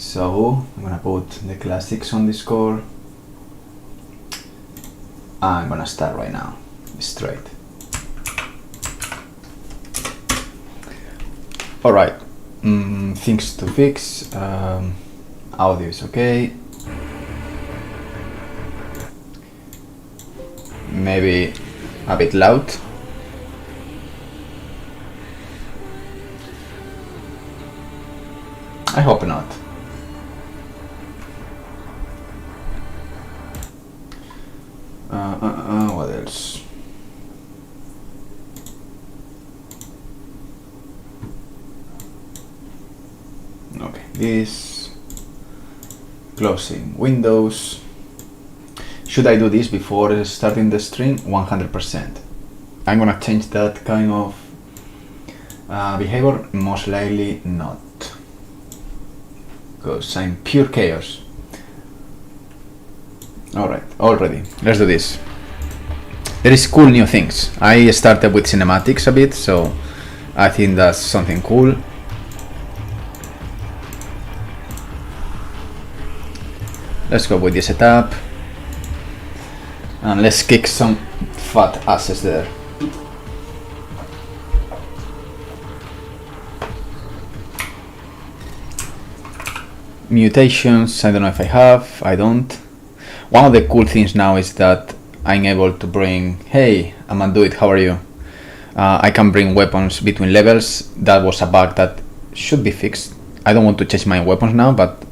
So I'm gonna put the classics on this core. I'm gonna start right now, straight. All right, things to fix. Audio is okay. Maybe a bit loud. I hope not. What else? Okay, this. Closing windows. Should I do this before starting the stream? 100%. I'm gonna change that kind of behavior. Most likely not, because I'm pure chaos. Alright, already. Let's do this. There is cool new things. I started with cinematics a bit, so I think that's something cool. Let's go with the setup. And let's kick some fat asses there. Mutations, I don't know if I have, I don't. One of the cool things now is that I'm able to bring, hey, I'm a dude, how are you? I can bring weapons between levels. That was a bug that should be fixed. I don't want to change my weapons now, but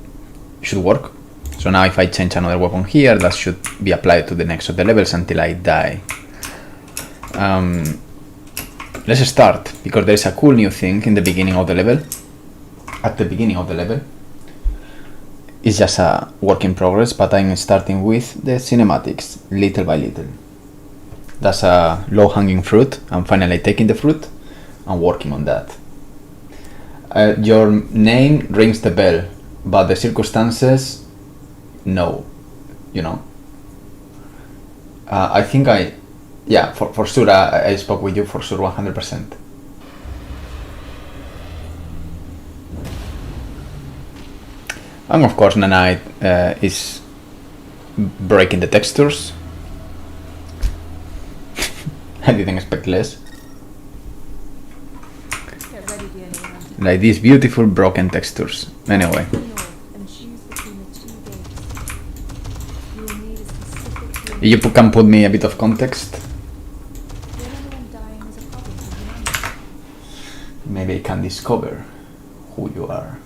it should work. So now if I change another weapon here, that should be applied to the next of the levels until I die. Let's start, because there is a cool new thing in the beginning of the level. At the beginning of the level. It's just a work in progress, but I'm starting with the cinematics, little by little. That's a low-hanging fruit. I'm finally taking the fruit and working on that. Your name rings the bell, but the circumstances, no, you know. I think yeah, for sure, I spoke with you for sure, 100%. And of course, Nanite is breaking the textures. I didn't expect less. Like these beautiful broken textures. Anyway. You can put me a bit of context. Maybe I can discover who you are.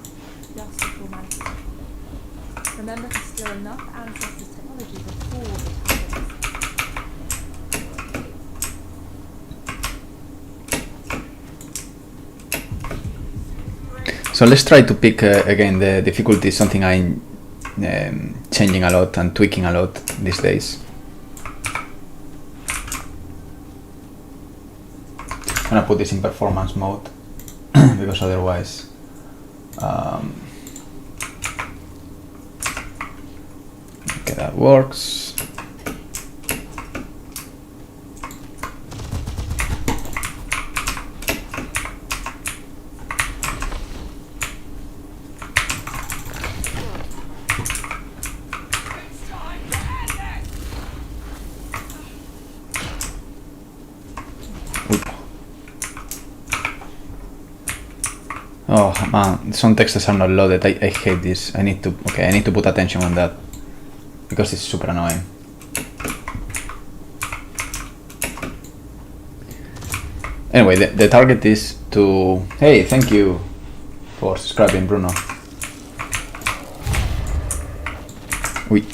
Remember to steal enough ancestors' technology before it happens. So let's try to pick again the difficulty, something I'm changing a lot and tweaking a lot these days. I'm gonna put this in performance mode because otherwise okay, that works. Oh man, some texts are not loaded. I hate this. I need to put attention on that because it's super annoying. Anyway, the target is to, hey, thank you for subscribing, Bruno. Oui.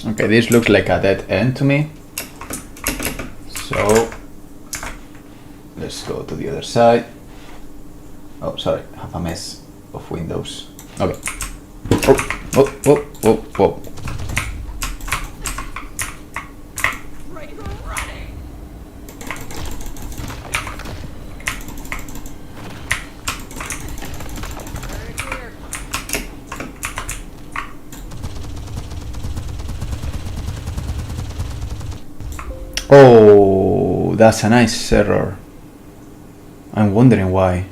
Okay, this looks like a dead end to me. So let's go to the other side. Oh, sorry, I have a mess of windows. Okay. Oh, whoa, whoa, whoa, whoa. Oh, that's a nice error. I'm wondering why.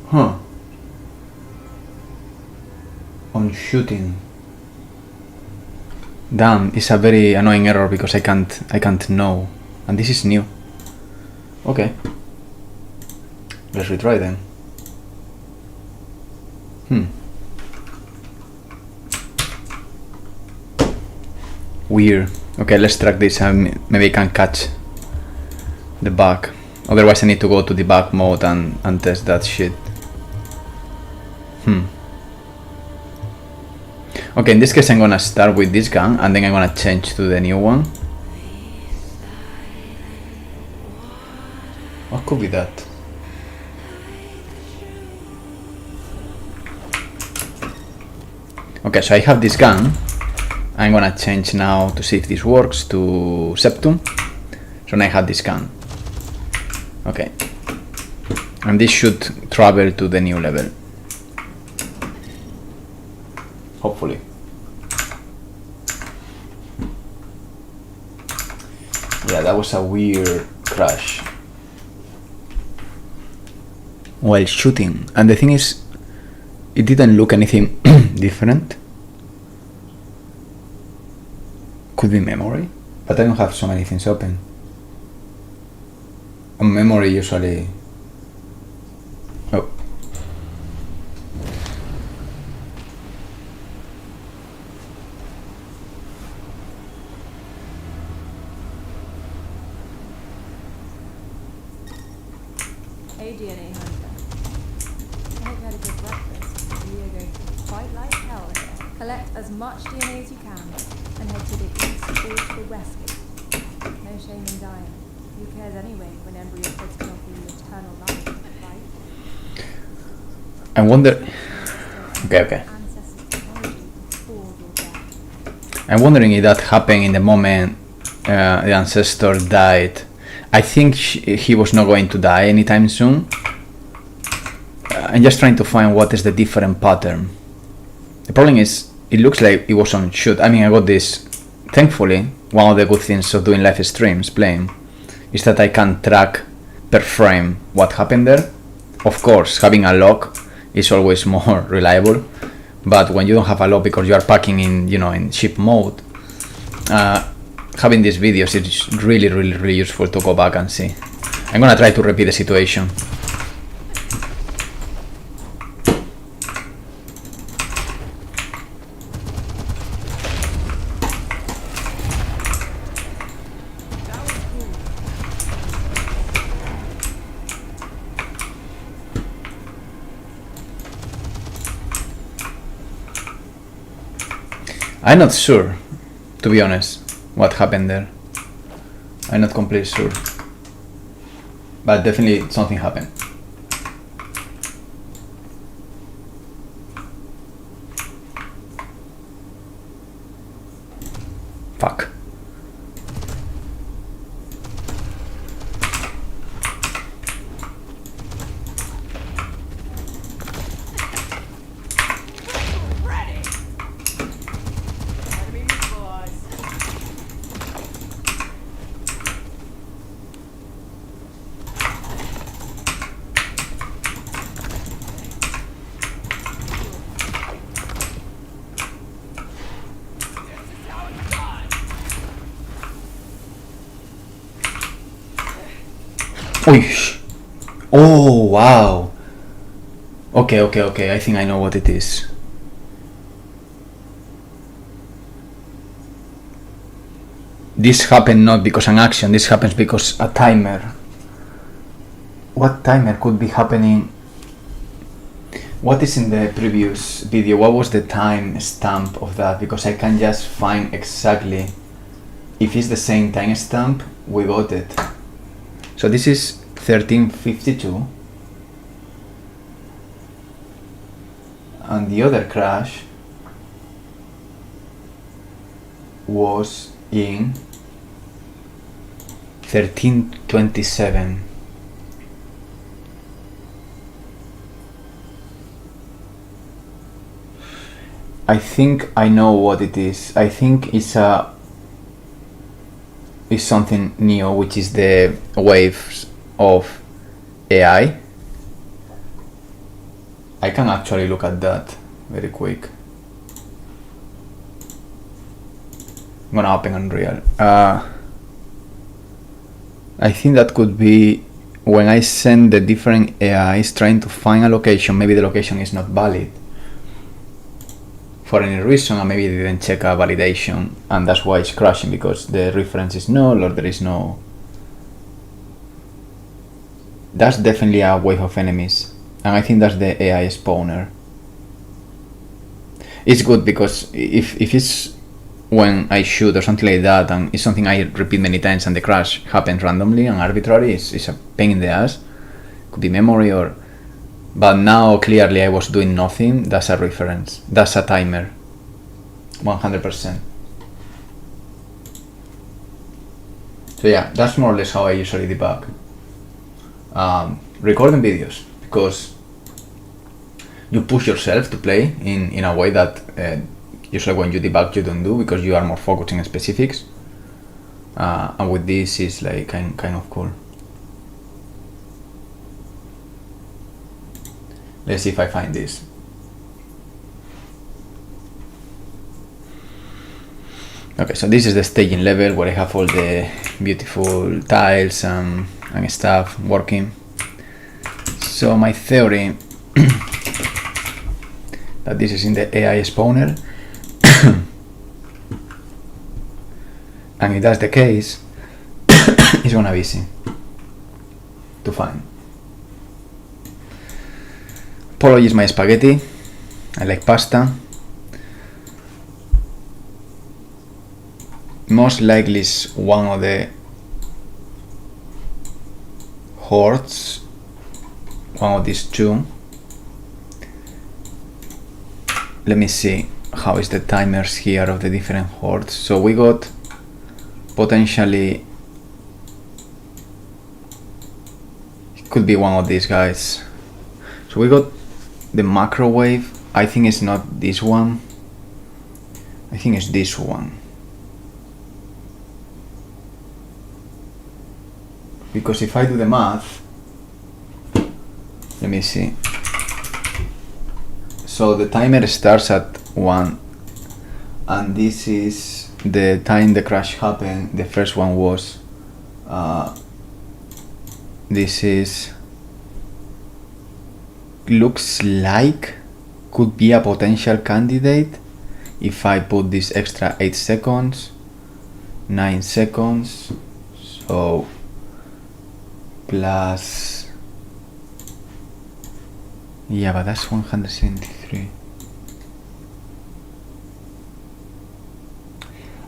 Huh. On shooting. Damn, it's a very annoying error because I can't know. And this is new. Okay. Let's retry then. Weird. Okay, let's track this and maybe I can catch the bug. Otherwise I need to go to debug mode and test that shit. Okay, in this case I'm gonna start with this gun and then I'm gonna change to the new one. What could be that? Okay, so I have this gun. I'm gonna change now to see if this works to Septum. So now I have this gun. Okay. And this should travel to the new level. Hopefully. Yeah, that was a weird crash while shooting. And the thing is, it didn't look anything different. Could be memory, but I don't have so many things open. On memory usually... Oh. Hey DNA hunter. I hope you had a good breakfast. We are going to fight like hell here. Collect as much DNA as you can and head to the east or to the west gate. No shame in dying. Who cares anyway when embryo kids can offer you eternal life, right? I wonder... Okay. Ancestors' technology before your death. I'm wondering if that happened in the moment the ancestor died. I think he was not going to die anytime soon. I'm just trying to find what is the different pattern. The problem is, it looks like it was on shoot. I mean, I got this. Thankfully, one of the good things of doing live streams playing is that I can track per frame what happened there. Of course, having a log is always more reliable, but when you don't have a log because you are packing in, in ship mode, having these videos is really useful to go back and see. I'm gonna try to repeat the situation. I'm not sure, to be honest, what happened there. I'm not completely sure. But definitely something happened. Fuck. Oish. Oh, wow. Okay, I think I know what it is. This happened not because an action, this happens because a timer. What timer could be happening? What is in the previous video? What was the time stamp of that? Because I can just find exactly. If it's the same time stamp, we got it. So this is 1352. And the other crash was in 1327. I think I know what it is. I think it's something new, which is the waves of AI. I can actually look at that very quick. I'm gonna open Unreal. I think that could be when I send the different AIs trying to find a location. Maybe the location is not valid for any reason, and maybe they didn't check a validation, and that's why it's crashing, because the reference is null or there is no. That's definitely a wave of enemies, and I think that's the AI spawner. It's good because if it's when I shoot or something like that, and it's something I repeat many times and the crash happens randomly and arbitrary, it's a pain in the ass. Could be memory or. But now clearly I was doing nothing. That's a reference. That's a timer. 100%. So yeah, that's more or less how I usually debug. Recording videos, because you push yourself to play in a way that usually when you debug you don't do, because you are more focusing on specifics. And with this is like kind of cool. Let's see if I find this. Okay, so this is the staging level where I have all the beautiful tiles and stuff working. So my theory that this is in the AI spawner, and if that's the case, it's gonna be easy to find. Apologies my spaghetti, I like pasta. Most likely is one of the hordes, one of these two. Let me see how is the timers here of the different hordes. So we got potentially, it could be one of these guys. So we got the macro wave. I think it's not this one. I think it's this one. Because if I do the math, let me see. So the timer starts at 1, and this is the time the crash happened. The first one was, this is, looks like could be a potential candidate if I put this extra 8 seconds, 9 seconds, so plus, yeah, but that's 173.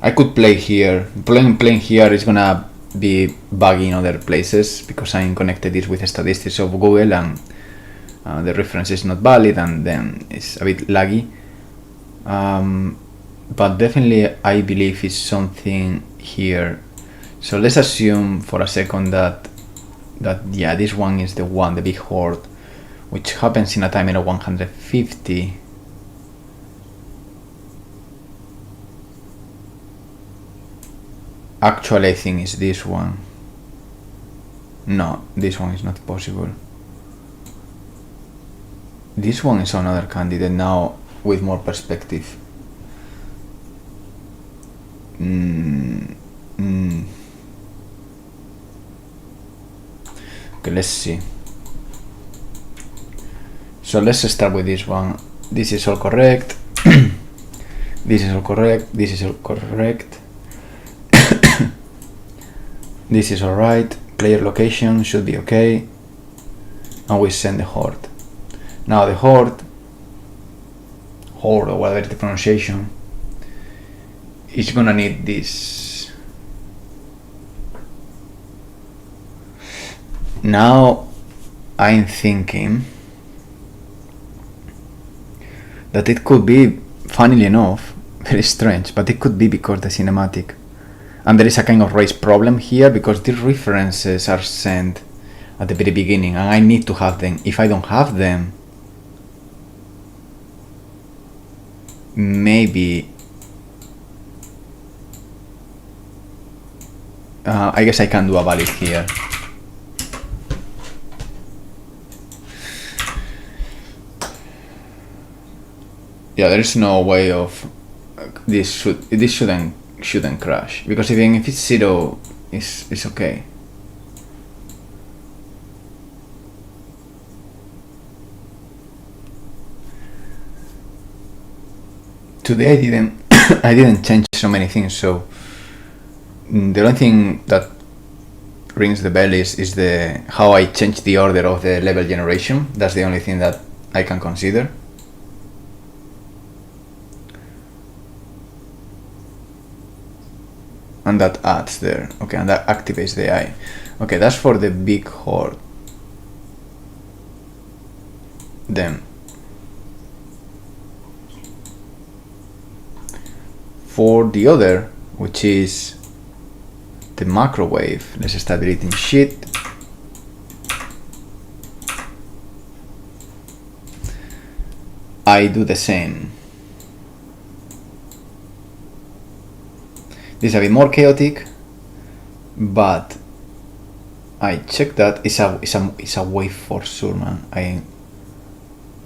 I could play here. Playing here is gonna be buggy in other places because I'm connected this with statistics of Google, and the reference is not valid, and then it's a bit laggy. But definitely I believe it's something here. So let's assume for a second that yeah, this one is the one, the big horde, which happens in a timer of 150. Actually, I think it's this one. No, this one is not possible. This one is another candidate now with more perspective. Okay, let's see. So let's start with this one. This is all correct. This is all correct. This is all correct. This is alright. Player location should be okay. And we send the horde. Now the horde or whatever the pronunciation, is gonna need this. Now I'm thinking that it could be, funnily enough, very strange, but it could be because the cinematic, and there is a kind of race problem here because these references are sent at the very beginning and I need to have them. If I don't have them, maybe I guess I can do a valid here. Yeah, there is no way of this shouldn't crash, because even if it's 0, it's okay. Today I didn't change so many things, so the only thing that rings the bell is the how I changed the order of the level generation. That's the only thing that I can consider. And that adds there. Okay, and that activates the AI. Okay, that's for the big horde. Then for the other, which is the macro wave, let's start deleting shit. I do the same. This is a bit more chaotic, but I check that it's a wave for sure, man. I'm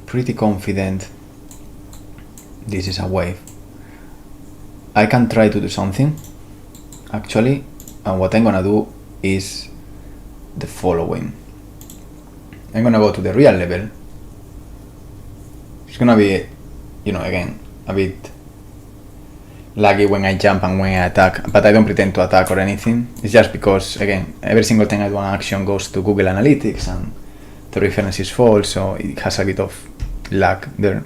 pretty confident this is a wave. I can try to do something actually, and what I'm gonna do is the following. I'm gonna go to the real level. It's gonna be, again, a bit laggy when I jump and when I attack, but I don't pretend to attack or anything. It's just because, again, every single time I do an action goes to Google Analytics and the reference is false, so it has a bit of lag there.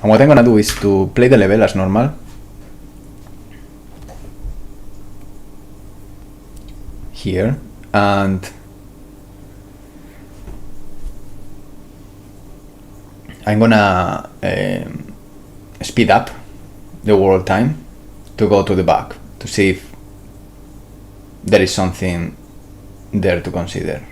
And what I'm gonna do is to play the level as normal. Here, and I'm gonna speed up the world time to go to the back to see if there is something there to consider.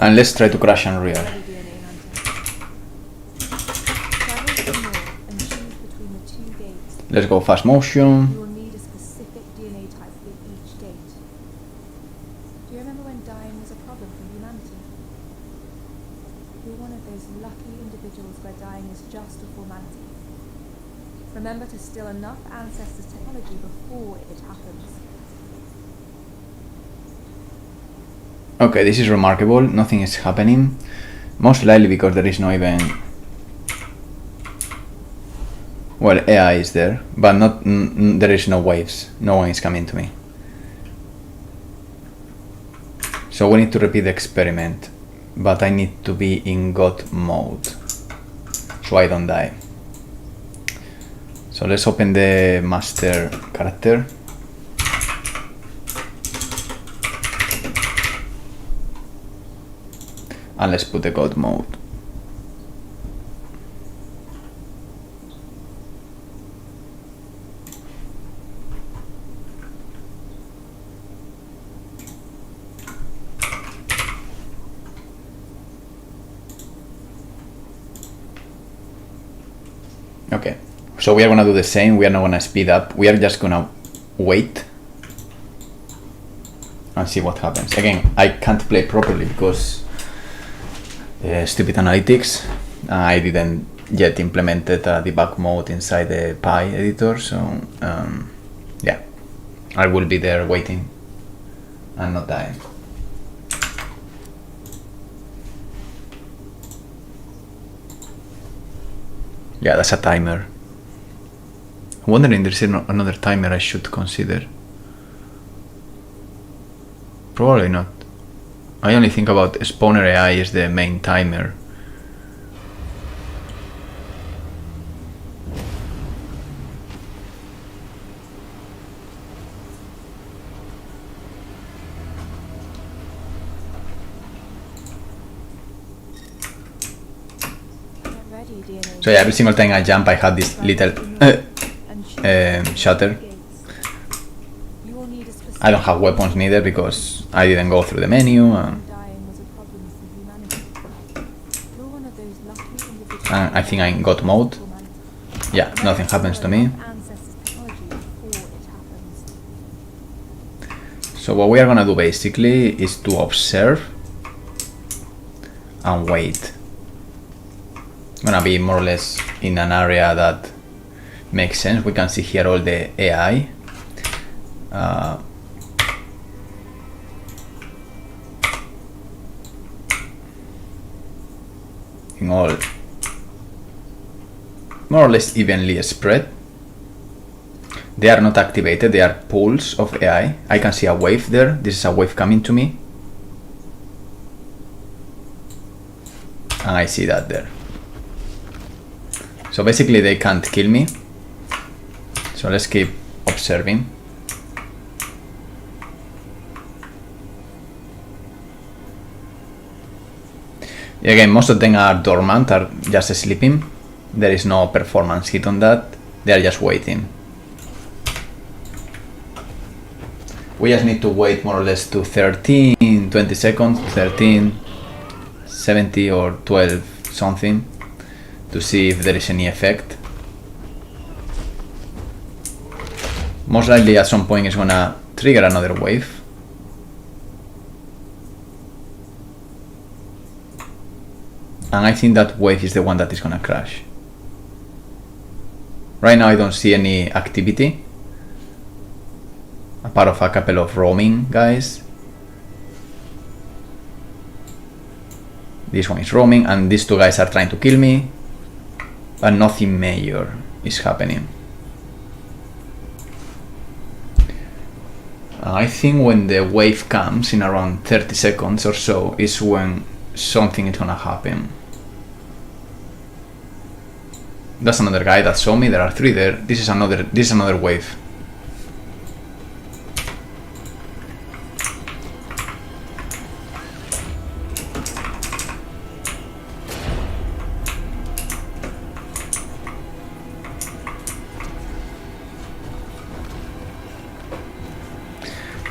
And let's try to crash Unreal. Travel to the north and choose between the 2 gates. Let's go fast motion. You will need a specific DNA type for each gate. Do you remember when dying was a problem for humanity? You're one of those lucky individuals where dying is just a formality. Remember to steal enough ancestors' technology before it happens. Okay, this is remarkable. Nothing is happening. Most likely because there is no even... Well, AI is there, but there is no waves. No one is coming to me. So we need to repeat the experiment, but I need to be in God mode, so I don't die. So let's open the master character. And let's put the God mode. Okay, so we are gonna do the same. We are not gonna speed up. We are just gonna wait and see what happens. Again, I can't play properly because stupid analytics. I didn't yet implemented a debug mode inside the Pi editor, so yeah, I will be there waiting and not dying. Yeah, that's a timer. I'm wondering if there's another timer I should consider. Probably not. I only think about spawner AI is the main timer. 3D DNA. So yeah, every single time I jump, I have this little shutter. You will need a specific I don't have weapons neither because I didn't go through the menu. dying was a problem for humanity. You're one of those lucky individuals. And I think I got mode. Yeah, nothing happens to me. Ancestors' technology before it happens. So what we are gonna do basically is to observe and wait. Gonna be more or less in an area that makes sense. We can see here all the AI. In all more or less evenly spread. They are not activated, they are pools of AI. I can see a wave there. This is a wave coming to me. And I see that there. So basically they can't kill me. So let's keep observing. Again, most of them are dormant, are just sleeping. There is no performance hit on that. They are just waiting. We just need to wait more or less to 13, 20 seconds, 13, 70 or 12 something to see if there is any effect. Most likely at some point it's gonna trigger another wave. And I think that wave is the one that is gonna crash. Right now I don't see any activity, apart of a couple of roaming guys. This one is roaming and these two guys are trying to kill me, but nothing major is happening. I think when the wave comes in around 30 seconds or so is when something is gonna happen. That's another guy that saw me. There are 3 there. This is another wave.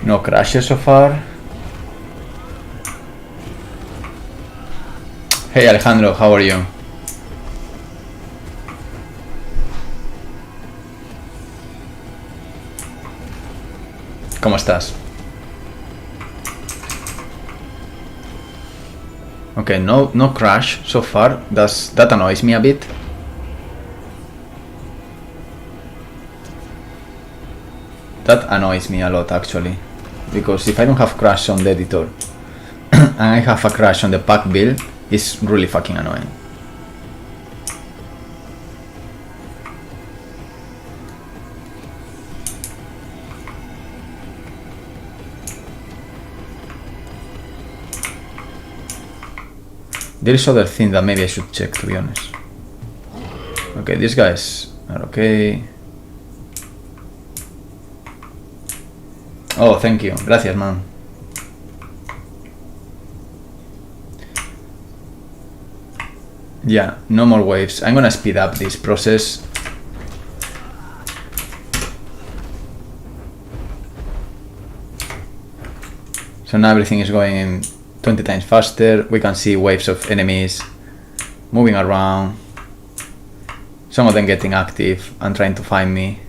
No crashes so far. Hey Alejandro, how are you? ¿Cómo estás? Okay, no crash so far. That annoys me a bit. That annoys me a lot actually, because if I don't have crash on the editor and I have a crash on the pack build, it's really fucking annoying. There is other thing that maybe I should check, to be honest. Okay, these guys are okay. Oh, thank you. Gracias, man. Yeah, no more waves. I'm gonna speed up this process. So now everything is going 20 times faster. We can see waves of enemies moving around. Some of them getting active and trying to find me.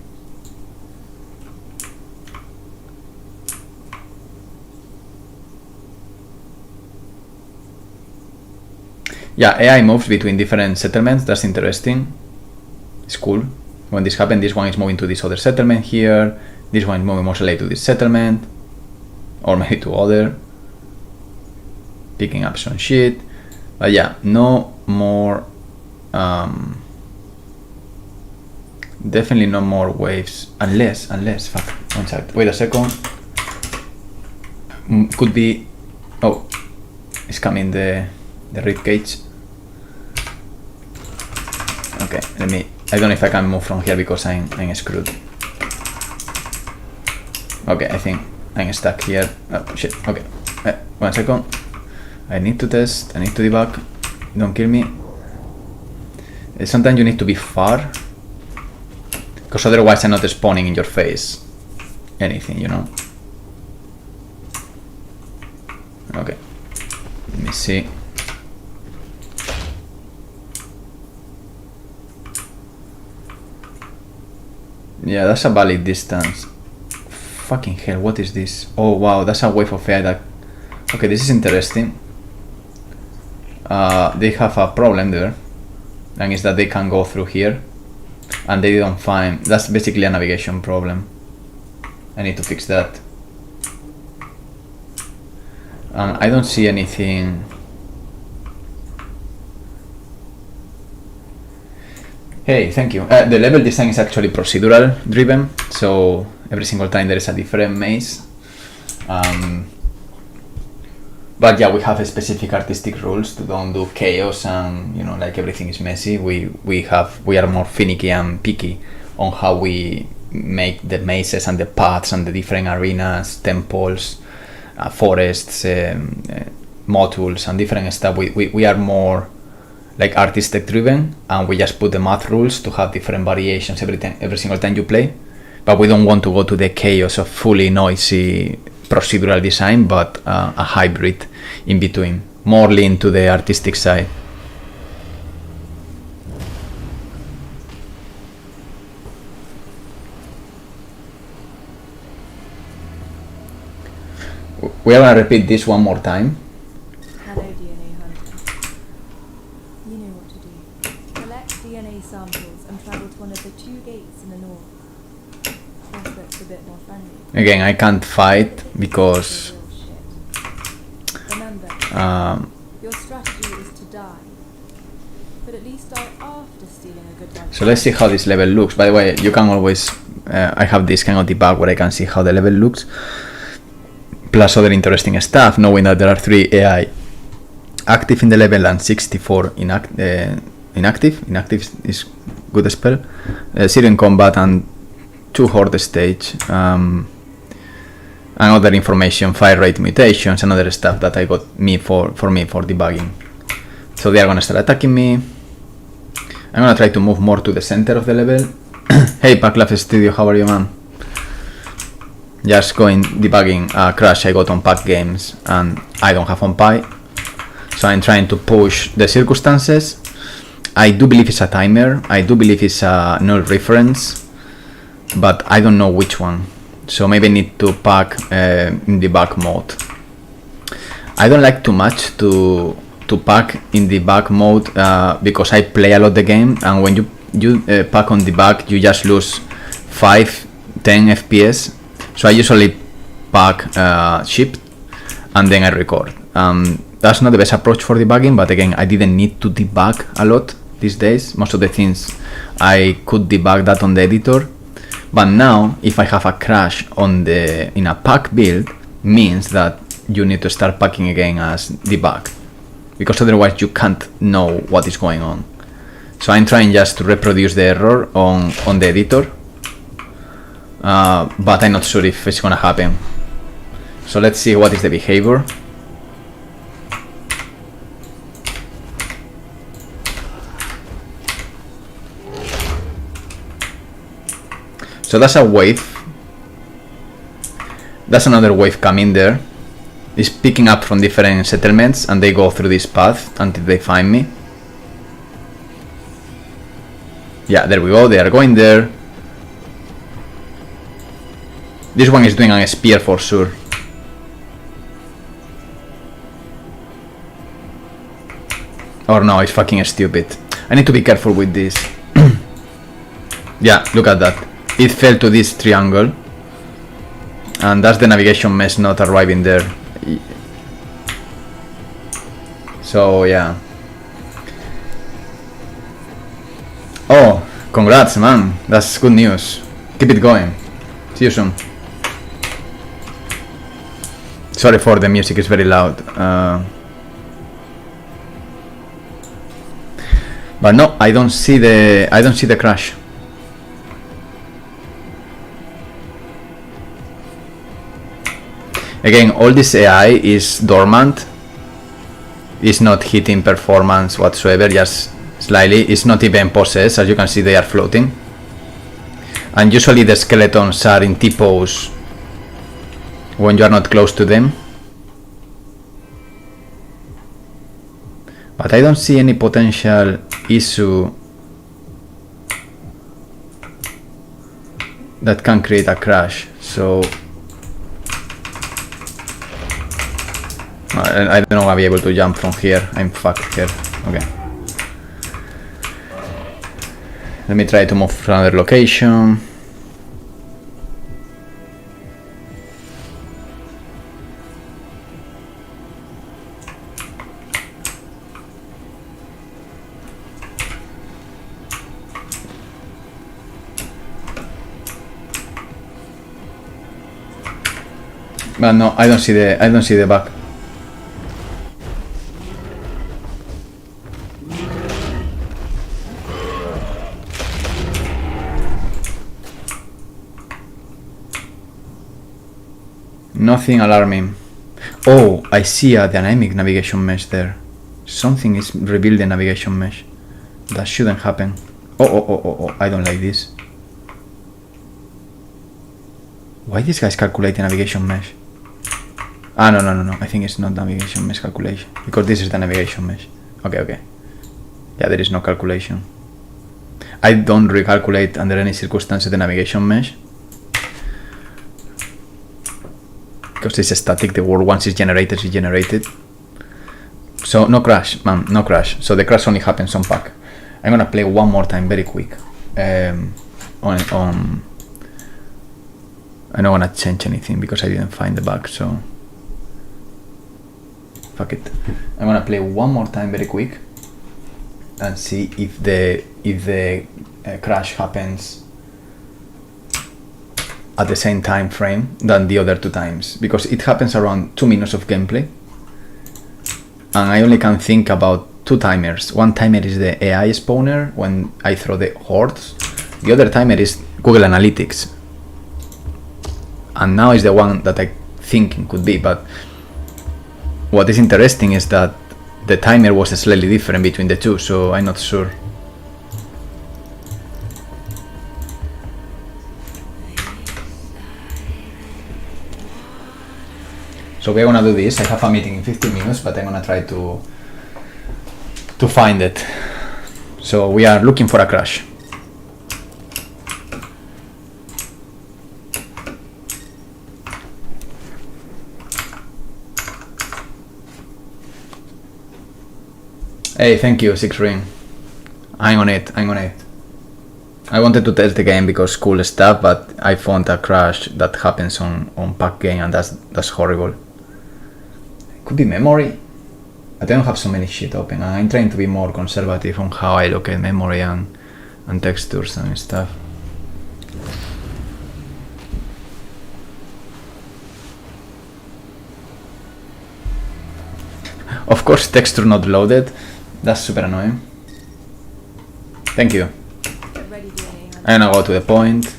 Yeah, AI moves between different settlements. That's interesting. It's cool. When this happens, this one is moving to this other settlement here. This one is moving most likely to this settlement. Or maybe to other. Picking up some shit. But yeah, no more... definitely no more waves. Unless... Fuck. One sec. Wait a second. Could be... Oh. It's coming the rib cage. Okay, let me... I don't know if I can move from here because I'm screwed. Okay, I think I'm stuck here. Oh, shit. Okay. 1 second. I need to test. I need to debug. Don't kill me. Sometimes you need to be far, because otherwise I'm not spawning in your face anything, you know. Okay, let me see. Yeah, that's a valid distance. Fucking hell, what is this? Oh wow, that's a wave of AI that... Okay, this is interesting. They have a problem there, and it's that they can go through here, and they don't find... That's basically a navigation problem. I need to fix that. And I don't see anything... Hey, thank you. The level design is actually procedural driven, so every single time there is a different maze. But yeah, we have specific artistic rules to don't do chaos and, you know, like everything is messy. We are more finicky and picky on how we make the mazes and the paths and the different arenas, temples, forests, modules and different stuff. We are more like artistic driven, and we just put the math rules to have different variations every single time you play. But we don't want to go to the chaos of fully noisy procedural design, but a hybrid in between, more lean to the artistic side. We are gonna repeat this one more time. Hello, DNA hunter. You know what to do. Collect DNA samples and travel to one of the 2 gates in the north. This looks a bit more friendly. Again, I can't fight because Remember, your strategy is to die, but at least die after stealing a good life. So let's see how this level looks. By the way, you can always I have this kind of debug where I can see how the level looks, plus other interesting stuff, knowing that there are 3 AI active in the level and 64 inactive. Inactive is good spell. 0 in combat and 2 horde stage. And other information, fire rate mutations and other stuff that I got for debugging. So they are gonna start attacking me. I'm gonna try to move more to the center of the level. Hey Packlaf Studio, how are you, man? Just going debugging a crash I got on Pack Games and I don't have on Pi. So I'm trying to push the circumstances. I do believe it's a timer. I do believe it's a null reference, but I don't know which one. So maybe I need to pack in debug mode. I don't like too much to pack in debug mode because I play a lot the game, and when you pack on debug you just lose 5-10 FPS. So I usually pack shift and then I record. That's not the best approach for debugging, but again, I didn't need to debug a lot these days. Most of the things I could debug that on the editor. But now, if I have a crash in a pack build, means that you need to start packing again as debug, because otherwise you can't know what is going on. So I'm trying just to reproduce the error on the editor, but I'm not sure if it's gonna happen. So let's see what is the behavior. So that's a wave. That's another wave coming there. It's picking up from different settlements and they go through this path until they find me. Yeah, there we go, they are going there. This one is doing a spear for sure. Or no, it's fucking stupid. I need to be careful with this. Yeah, look at that. It fell to this triangle, and that's the navigation mesh not arriving there. So yeah. Oh, congrats, man. That's good news. Keep it going. See you soon. Sorry for the music, it's very loud. But no, I don't see the crash. Again, all this AI is dormant. It's not hitting performance whatsoever, just slightly. It's not even possessed, as you can see they are floating. And usually the skeletons are in T-pose when you are not close to them. But I don't see any potential issue that can create a crash, so I don't know if I'll be able to jump from here. I'm fucked here. Okay. Let me try to move to another location. But no, I don't see the bug. Nothing alarming. Oh, I see a dynamic navigation mesh there. Something is rebuilding navigation mesh. That shouldn't happen. Oh, I don't like this. Why this guy's calculating navigation mesh? Ah, no. I think it's not navigation mesh calculation. Because this is the navigation mesh. Okay. Yeah, there is no calculation. I don't recalculate under any circumstances the navigation mesh. Because it's static, the word once it's generated, is generated. So no crash, man, no crash. So the crash only happens on pack. I'm gonna play one more time very quick. I'm not gonna change anything because I didn't find the bug, so fuck it. I'm gonna play one more time very quick and see if the crash happens at the same time frame than the other 2 times, because it happens around 2 minutes of gameplay and I only can think about 2 timers. One timer is the AI spawner when I throw the hordes, the other timer is Google Analytics, and now is the one that I think it could be. But what is interesting is that the timer was slightly different between the 2, so I'm not sure. So we're gonna do this. I have a meeting in 15 minutes, but I'm gonna try to find it. So we are looking for a crash. Hey, thank you, Six Ring. I'm on it. I wanted to test the game because cool stuff, but I found a crash that happens on pack game, and that's horrible. Could be memory. I don't have so many shit open, and I'm trying to be more conservative on how I look at memory and textures and stuff. Of course, texture not loaded. That's super annoying. Thank you. I'm gonna go to the point.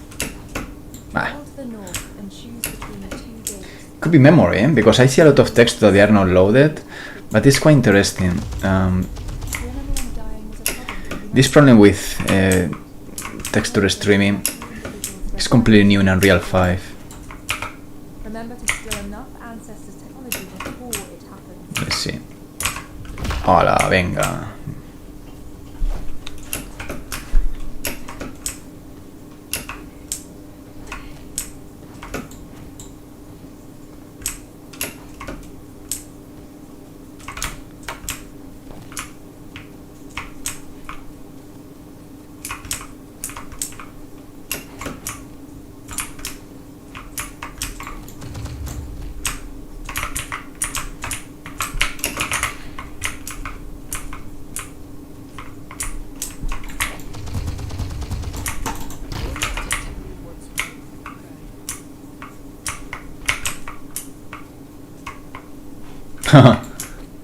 Could be memory, because I see a lot of text that they are not loaded, but it's quite interesting. This problem with texture streaming is completely new in Unreal 5. Remember to steal enough ancestors' technology before it happens. Let's see. Hola, venga.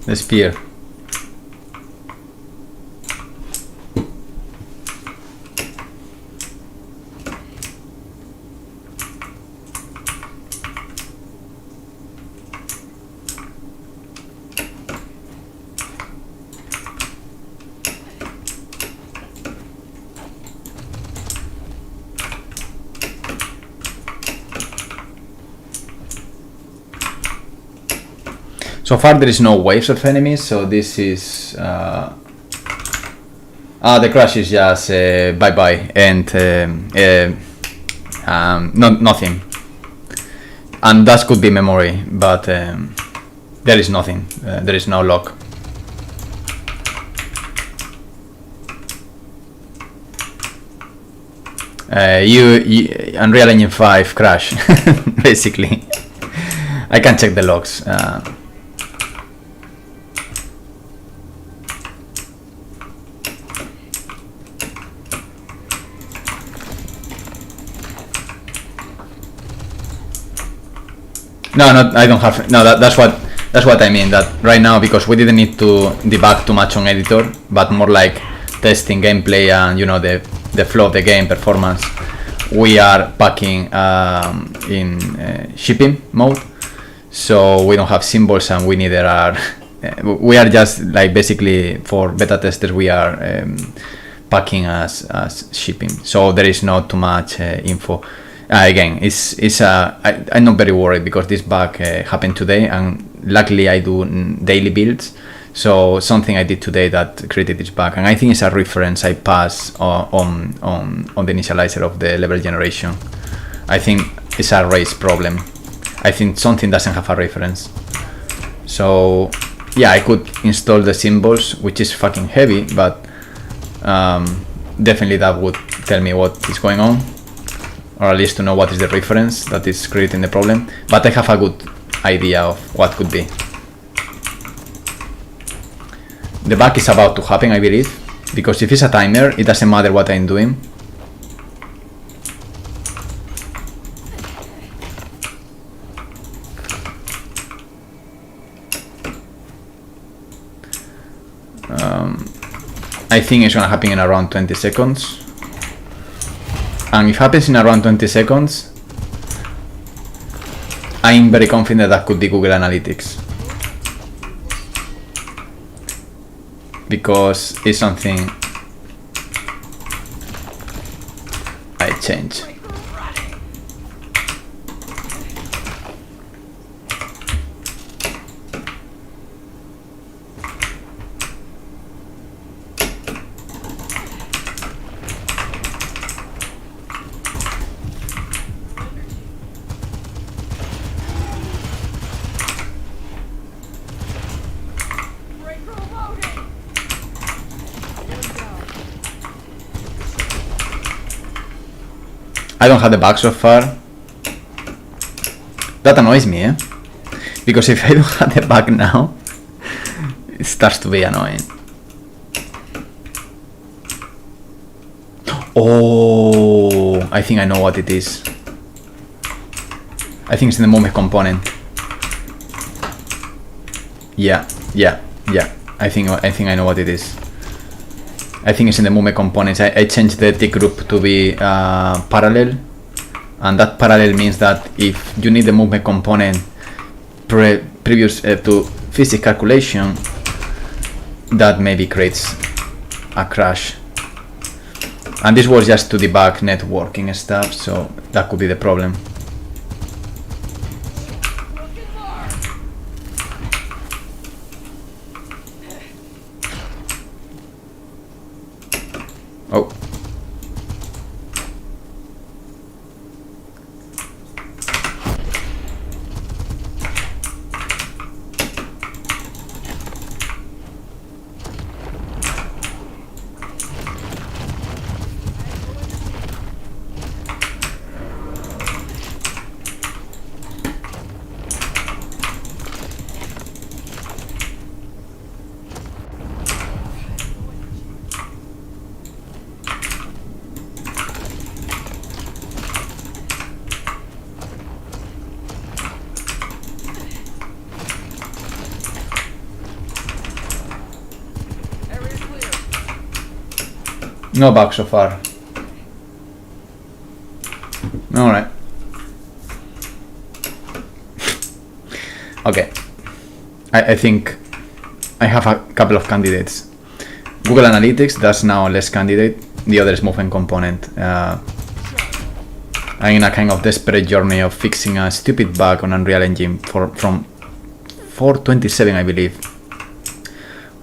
The spear. So far there is no waves of enemies, so this is the crash is just bye bye and nothing, and that could be memory, but there is nothing. There is no lock. You Unreal Engine 5 crash basically. I can check the logs. No, I don't have. No, that's what I mean. That right now, because we didn't need to debug too much on editor, but more like testing gameplay and the flow of the game performance. We are packing in shipping mode, so we don't have symbols and we neither are. We are just like basically for beta testers. We are packing as shipping, so there is not too much info. Again, I'm not very worried because this bug happened today, and luckily I do daily builds. So something I did today that created this bug, and I think it's a reference I pass on the initializer of the level generation. I think it's a race problem. I think something doesn't have a reference. So yeah, I could install the symbols, which is fucking heavy, but definitely that would tell me what is going on, or at least to know what is the reference that is creating the problem. But I have a good idea of what could be. The bug is about to happen, I believe, because if it's a timer, it doesn't matter what I'm doing. I think it's gonna happen in around 20 seconds. And if it happens in around 20 seconds, I'm very confident that could be Google Analytics, because it's something I change. I don't have the bug so far. That annoys me, because if I don't have the bug now, it starts to be annoying. Oh, I think I know what it is. I think it's in the movement component. Yeah. I think I know what it is. I think it's in the movement components. I changed the tick group to be parallel, and that parallel means that if you need the movement component previous to physics calculation, that maybe creates a crash. And this was just to debug networking stuff, so that could be the problem. Oh. No bug so far. Alright. Okay. I think I have a couple of candidates. Google Analytics, that's now less candidate. The other is movement component. I'm in a kind of desperate journey of fixing a stupid bug on Unreal Engine from 427, I believe,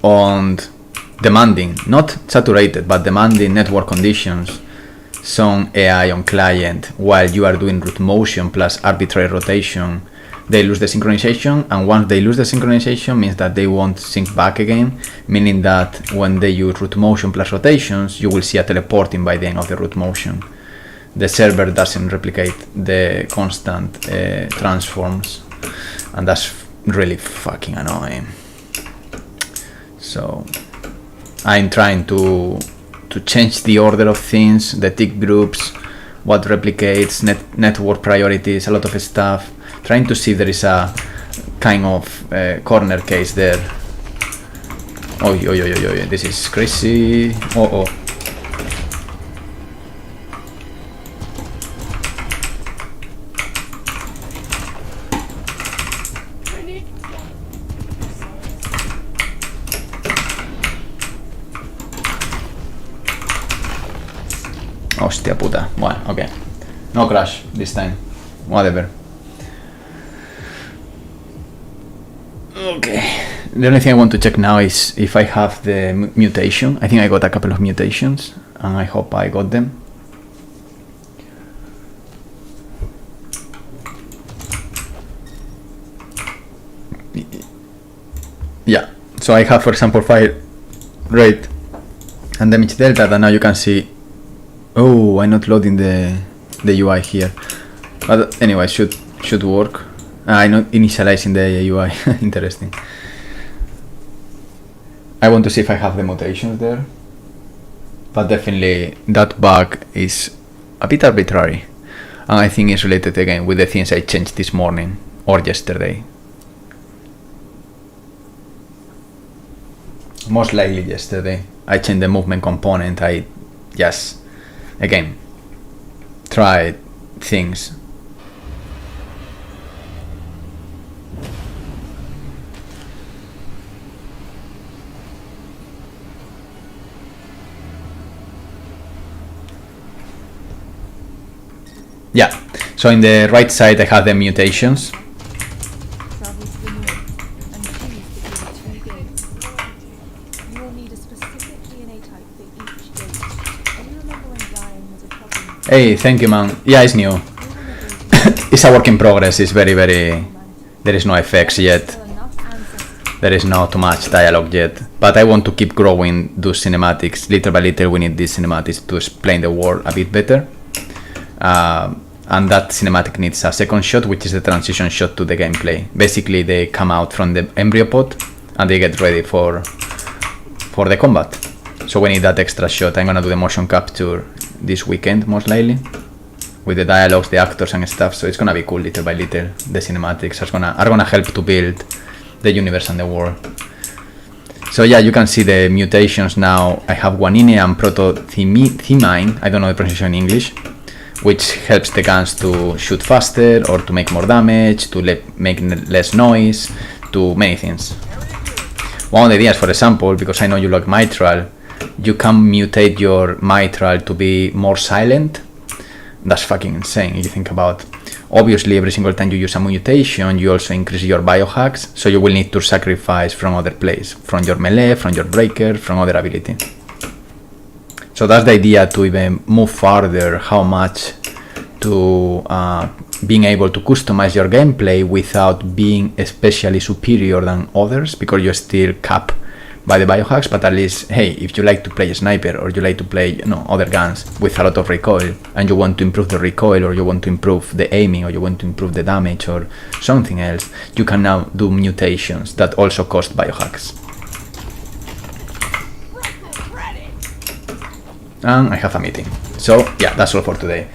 on demanding, not saturated, but demanding network conditions, some AI on client, while you are doing root motion plus arbitrary rotation, they lose the synchronization, and once they lose the synchronization means that they won't sync back again, meaning that when they use root motion plus rotations, you will see a teleporting by the end of the root motion. The server doesn't replicate the constant transforms, and that's really fucking annoying. So I'm trying to change the order of things, the tick groups, what replicates, network priorities, a lot of stuff, trying to see if there is a kind of corner case there. Oh, this is crazy. Oh. Hostia puta. Well, okay. No crash this time. Whatever. Okay. The only thing I want to check now is if I have the mutation. I think I got a couple of mutations, and I hope I got them. Yeah. So I have, for example, fire rate and damage delta, and now you can see. Oh, I'm not loading the UI here, but anyway, should work. I'm not initializing the UI. Interesting. I want to see if I have the mutations there, but definitely that bug is a bit arbitrary, and I think it's related again with the things I changed this morning or yesterday. Most likely yesterday. I changed the movement component. I just again tried things. Yeah, so in the right side I have the mutations. Travel to the north and choose between 2 gates. You will need a specific DNA type for each gate. Do you remember when dying was a problem? Hey, thank you, man. Yeah, it's new. It's a work in progress. It's very, there is no effects yet. There is not too much dialogue yet. But I want to keep growing those cinematics. Little by little we need these cinematics to explain the world a bit better. And that cinematic needs a second shot, which is the transition shot to the gameplay. Basically they come out from the embryo pod and they get ready for the combat. So we need that extra shot. I'm gonna do the motion capture this weekend most likely, with the dialogues, the actors and stuff. So it's gonna be cool little by little. The cinematics are gonna help to build the universe and the world. So yeah, you can see the mutations now. I have guanine and protothymine, I don't know the pronunciation in English, which helps the guns to shoot faster or to make more damage, to make less noise, to many things. One of the ideas, for example, because I know you like mitral, you can mutate your mitral to be more silent. That's fucking insane if you think about. Obviously, every single time you use a mutation, you also increase your biohacks, so you will need to sacrifice from other place, from your melee, from your breaker, from other ability. So that's the idea, to even move further how much to being able to customize your gameplay without being especially superior than others, because you're still capped by the biohacks. But at least, hey, if you like to play a sniper or you like to play other guns with a lot of recoil, and you want to improve the recoil, or you want to improve the aiming, or you want to improve the damage or something else, you can now do mutations that also cost biohacks. And I have a meeting. So yeah, that's all for today.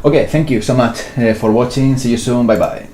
Okay, thank you so much for watching. See you soon. Bye bye.